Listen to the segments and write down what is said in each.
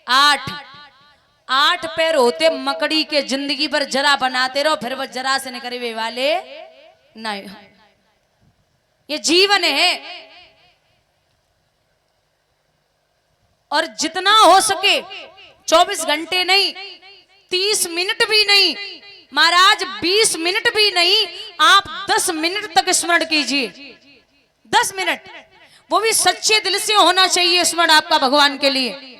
8 8 पैर होते मकड़ी के, जिंदगी भर जरा बनाते रहो, फिर वो जरा से निकलने वाले नहीं। ये जीवन है। और जितना हो सके 24 घंटे नहीं, 30 मिनट भी नहीं महाराज, 20 मिनट भी नहीं, आप 10 मिनट तक स्मरण कीजिए। 10 मिनट, वो भी सच्चे दिल से होना चाहिए स्मरण आपका भगवान के लिए।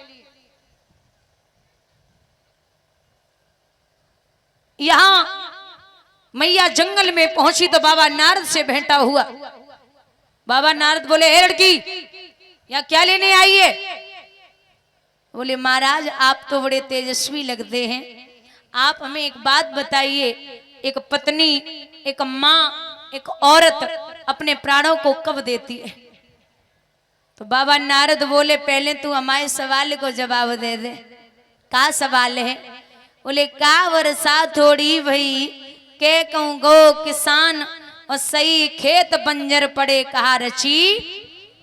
यहां मैया जंगल में पहुंची तो बाबा नारद से भेंटा हुआ। बाबा नारद बोले, हे लड़की यहाँ क्या लेने आई है? बोले, महाराज आप तो बड़े तेजस्वी लगते हैं, आप हमें एक बात बताइए, एक पत्नी, एक माँ, एक औरत अपने प्राणों को कब देती है? तो बाबा नारद बोले, पहले तू हमारे सवाल को जवाब दे दे। का सवाल है? बोले, का वर्षा थोड़ी भई के कहूँ गो किसान, और सही खेत बंजर पड़े कहा रची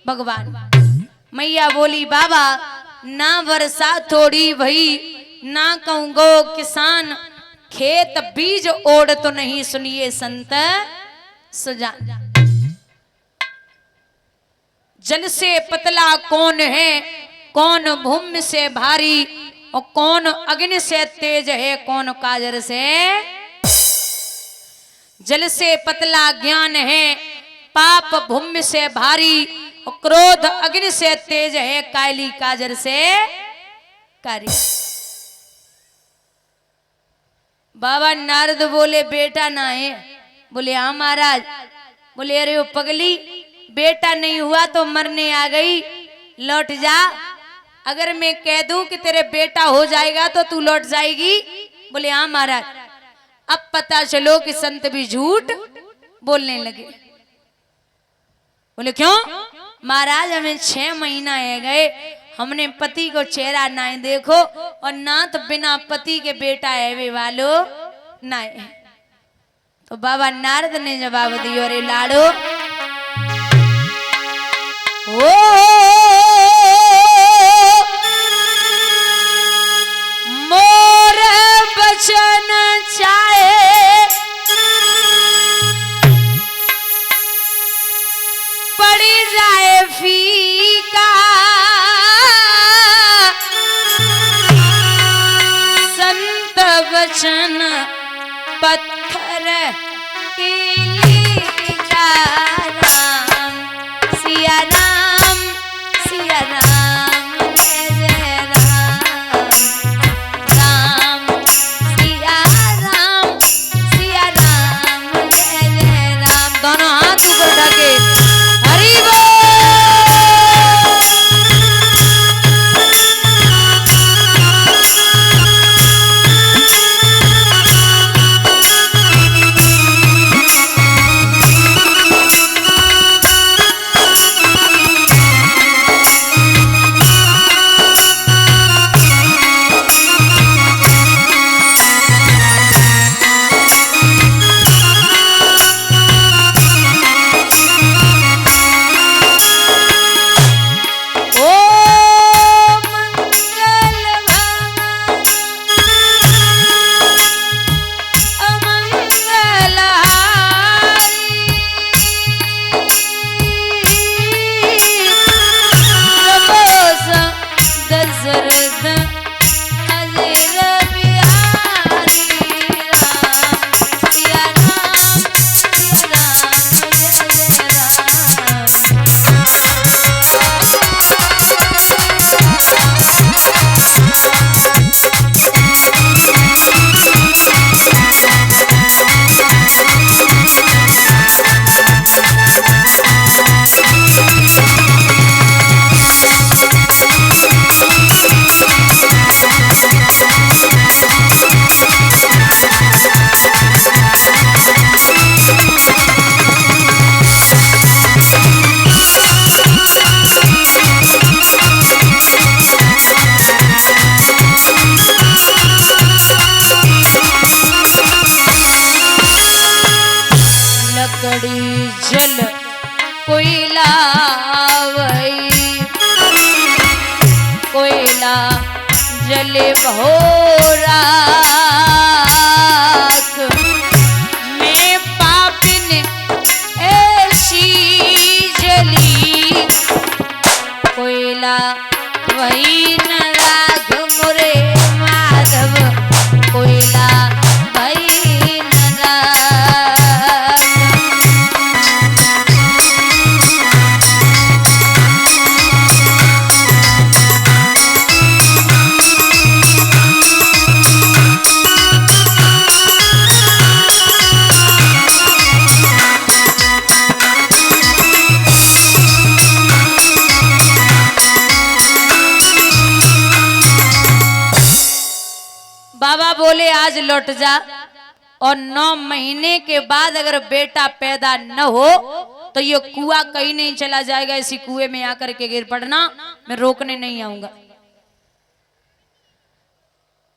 भगवान। मैया बोली, बाबा ना वर्षा थोड़ी भई, ना कहूँ गो किसान, खेत बीज ओढ़ तो नहीं सुनिए संत सुजान। जल से पतला कौन है, कौन भूमि से भारी, और कौन अग्नि से तेज है, कौन काजर से। जल से पतला ज्ञान है, पाप भूमि से भारी, और क्रोध अग्नि से तेज है, काली काजर से कारी। बाबा नारद बोले, बेटा ना है? बोले, हाँ महाराज। बोले, अरे वो पगली, बेटा नहीं हुआ तो मरने आ गई, लौट जा। अगर मैं कह दूं कि तेरे बेटा हो जाएगा तो तू लौट जाएगी? बोले, हाँ महाराज। अब पता चलो कि संत भी झूठ बोलने लगे। बोले, क्यों? महाराज हमें 6 महीना है गए, हमने पति को चेहरा ना देखो, और ना तो बिना पति के बेटा है वे वालो ना है। तो बाबा नारद ने जवाब दिया, अरे लाडो, मोर बचन चाहे पड़ी जाए फीका, संत बचन पत्थर की राम, सिया राम, सिया राम, जय जय राम, राम सिया राम, सिया राम, जय जय राम। दोनों हाथ ऊपर ढके, हरि बोल। जले भोराक मैं पापिन ऐसी जली कोयला वही न राग मुरे माधव कोयला वही न राग। बाबा बोले आज लौट जा और 9 महीने के बाद अगर बेटा पैदा न हो तो ये कुआं कहीं नहीं चला जाएगा, इसी कुएं में आकर के गिर पड़ना, मैं रोकने नहीं आऊंगा।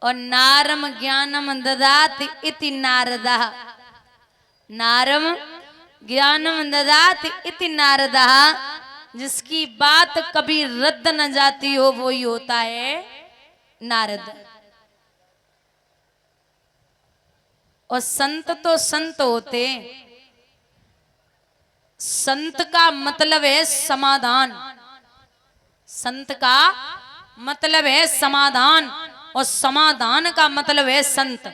और नारम ज्ञानम ददात इति नारदा, नारम ज्ञानम ददात इति नारदा, जिसकी बात कभी रद्द न जाती हो वो ही होता है नारद। और संत तो संत होते, संत का मतलब है समाधान, संत का मतलब है समाधान, और समाधान का मतलब है संत।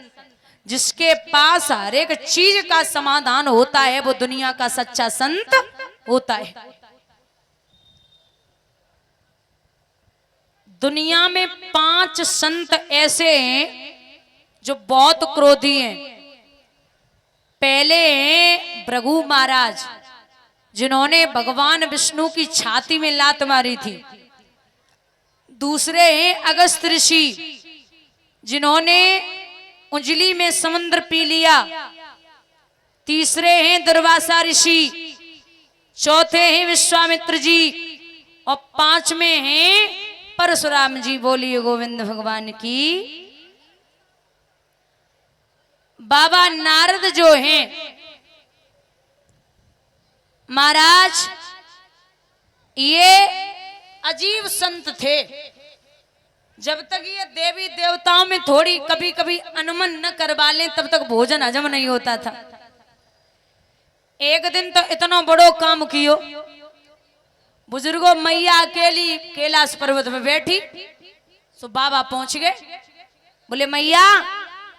जिसके पास हर एक चीज का समाधान होता है वो दुनिया का सच्चा संत होता है। दुनिया में 5 संत ऐसे हैं जो बहुत क्रोधी हैं। पहले हैं भृगु महाराज, जिन्होंने भगवान विष्णु की छाती में लात मारी थी। दूसरे हैं अगस्त ऋषि, जिन्होंने उंजली में समुद्र पी लिया। तीसरे हैं दुर्वासा ऋषि, चौथे हैं विश्वामित्र जी, और 5वें हैं परशुराम जी। बोलिए गोविंद भगवान की। बाबा नारद जो हैं महाराज, ये अजीब संत थे। जब तक ये देवी देवताओं में थोड़ी कभी कभी अनुमन न करवा लें तब तक भोजन हजम नहीं होता था। एक दिन तो इतना बड़ो काम कियो, बुजुर्गों मैया अकेली कैलाश पर्वत में बैठी, सो बाबा पहुंच गए। बोले मैया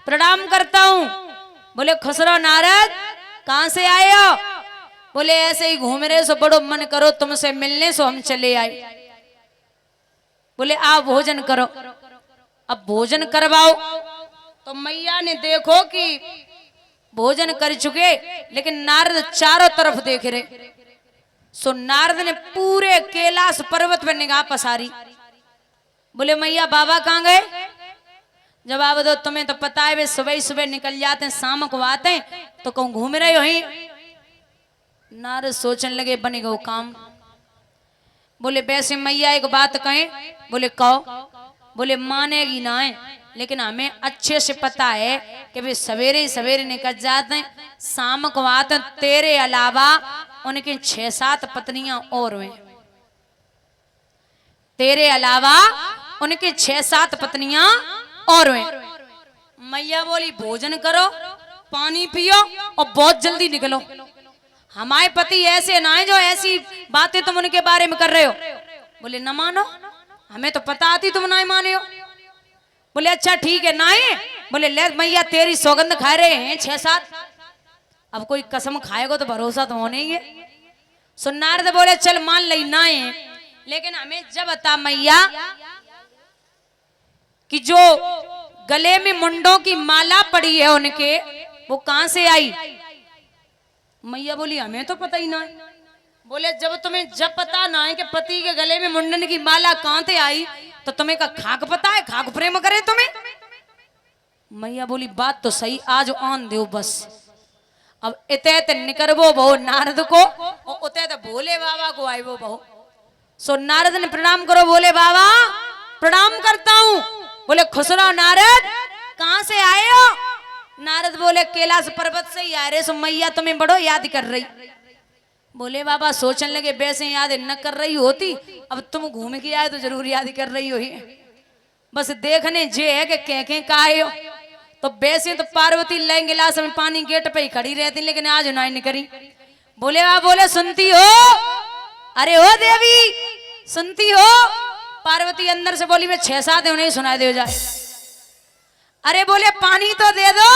प्रणाम करता हूं। बोले खुसरो नारद कहां से आए हो? बोले ऐसे ही घूम रहे, सो बड़ो मन करो तुमसे मिलने, सो हम चले आए। बोले आप भोजन करो। अब भोजन करवाओ। तो मैया ने देखो कि भोजन कर चुके, लेकिन नारद चारों तरफ देख रहे। सो नारद ने पूरे कैलाश पर्वत पर निगाह पसारी। बोले मैया बाबा कहां गए? जवाब दो, तुम्हें तो पता है वे सुबह ही सुबह निकल जाते हैं, शाम को आते हैं, तो कहूं घूम रहे हो ही। नारद सोचने लगे बनेगा वो काम। बोले वैसे मैया एक बात कहें? बोले कहो। बोले मानेगी ना है, लेकिन हमें अच्छे से पता है कि वे सवेरे सवेरे निकल जाते हैं, शाम को आते हैं, तेरे अलावा उनकी 6-7 पत्नियां और हुए। तेरे अलावा उनकी 6-7 पत्नियां और हुए। मैया बोली भोजन करो, पानी पियो और बहुत जल्दी निकलो। हमारे पति ऐसे ना है जो ऐसी बातें तुम उनके बारे में कर रहे हो। बोले न मानो, हमें तो पता आती तुम ना माने हो। बोले अच्छा ठीक है ना है। बोले ले मैया तेरी सौगंध खा रहे हैं 6-7, अब कोई कसम खाएगा तो भरोसा तो होने ही है। सो नारद बोले चल मान ली ना है, लेकिन हमें जब बता मैया कि जो गले में मुंडों की माला पड़ी है उनके, वो कहां से आई? मैया बोली हमें तो पता ही ना है। बोले जब तुम्हें जब पता ना है कि पति के गले में मुंडन की माला कहां से आई, तो तुम्हें का खाक पता है? खाक प्रेम करे तुम्हें? मैया बोली बात तो सही, आज आन दो बस। अब इतने निकरबो बहु नारद को, और उतने भोले बाबा को आए वो बहु। सो नारद ने प्रणाम करो। बोले बाबा प्रणाम करता हूं। बोले खुश रहो नारद, कहां से आए हो? नारद बोले कैलाश पर्वत से ही आ रहे। सो मैया तुम्हें बड़ो याद कर रही। बोले बाबा सोचने लगे वैसे याद न कर रही होती, अब तुम घूम के आए तो जरूर याद कर रही हो ही। बस देखने जे है कि कह का आयो। तो वैसे तो पार्वती लाइन गिलास में पानी गेट पे ही खड़ी रहती, लेकिन आज नहीं करी। बोले आप बोले सुनती हो, अरे ओ देवी सुनती हो। पार्वती अंदर से बोली मैं 6-7 नहीं सुनाई दे जाए। अरे बोले पानी तो दे दो,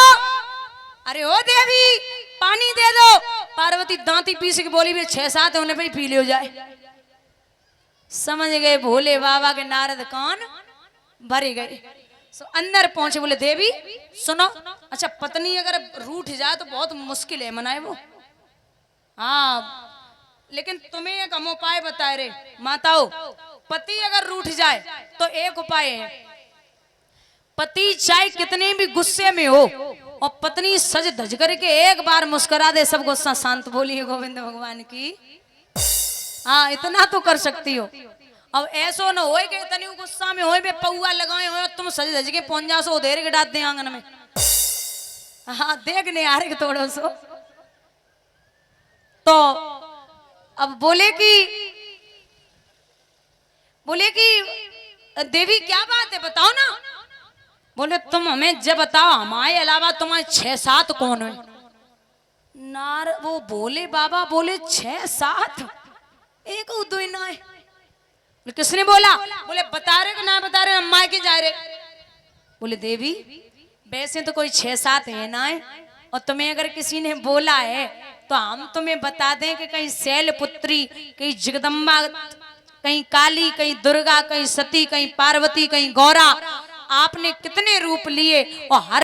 अरे ओ देवी पानी दे दो। पार्वती दांती पीस के बोली मैं 6-7 उन्हें भी पी ले जाए। समझ गए भोले बाबा के नारद कान भरे गए। सो अंदर पहुंचे, बोले देवी सुनो, अच्छा पत्नी अगर रूठ जाए तो बहुत मुश्किल है मनाए वो। हाँ लेकिन तुम्हें एक हम उपाय बताए रे माताओ, पति अगर रूठ जाए तो एक उपाय है। पति चाहे कितने भी गुस्से में हो और पत्नी सज धज करके एक बार मुस्कुरा दे, सब गुस्सा शांत। बोलिए गोविंद भगवान की। हाँ इतना तो कर सकती हो। अब ऐसो न हो कि इतनी गुस्सा में होए बे पौआ लगाए हो तुम सज धज के पहुंच जा सो देर के डाल दे आंगन में। हाँ देखने आ रहे थोड़ा सो। तो अब बोले कि देवी क्या बात है बताओ ना। बोले तुम हमें जब बताओ हमारे अलावा तुम्हारे 6-7 कौन है। नार वो बोले बाबा बोले 6-7 एक दो ना है। किसने बोला। बोले बता रहे कि ना बता रहे, हम मायके जा रहे। बोले देवी वैसे तो कोई 6-7 है ना है, और तुम्हें अगर किसी ने बोला है तो हम तुम्हें बता दें कि कहीं शैलपुत्री, कहीं जगदम्बा, कहीं काली, कहीं दुर्गा, कहीं सती, कहीं पार्वती, कहीं गौरा। आपने कितने रूप लिए और हर